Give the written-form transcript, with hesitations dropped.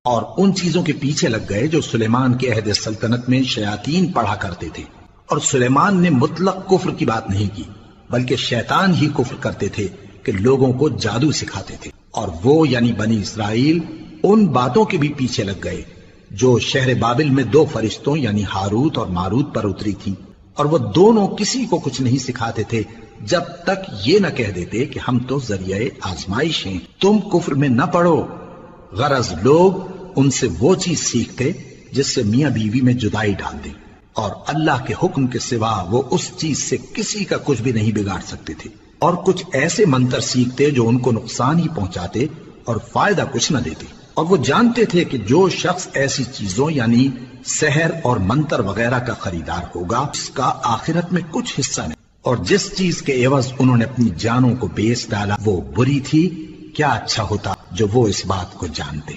اور ان چیزوں کے پیچھے لگ گئے جو سلیمان کے عہد سلطنت میں شیاطین پڑھا کرتے تھے، اور سلیمان نے مطلق کفر کی بات نہیں کی، بلکہ شیطان ہی کفر کرتے تھے کہ لوگوں کو جادو سکھاتے تھے، اور وہ یعنی بنی اسرائیل ان باتوں کے بھی پیچھے لگ گئے جو شہر بابل میں 2 فرشتوں یعنی ہاروت اور ماروت پر اتری تھی، اور وہ دونوں کسی کو کچھ نہیں سکھاتے تھے جب تک یہ نہ کہہ دیتے کہ ہم تو ذریعہ آزمائش ہیں، تم کفر میں نہ پڑو۔ غرض لوگ ان سے وہ چیز سیکھتے جس سے میاں بیوی میں جدائی ڈال دے، اور اللہ کے حکم کے سوا وہ اس چیز سے کسی کا کچھ بھی نہیں بگاڑ سکتے تھے، اور کچھ ایسے منتر سیکھتے جو ان کو نقصان ہی پہنچاتے اور فائدہ کچھ نہ دیتے، اور وہ جانتے تھے کہ جو شخص ایسی چیزوں یعنی سحر اور منتر وغیرہ کا خریدار ہوگا اس کا آخرت میں کچھ حصہ نہیں، اور جس چیز کے عوض انہوں نے اپنی جانوں کو بیچ ڈالا وہ بری تھی، کیا اچھا ہوتا جو وہ اس بات کو جانتے۔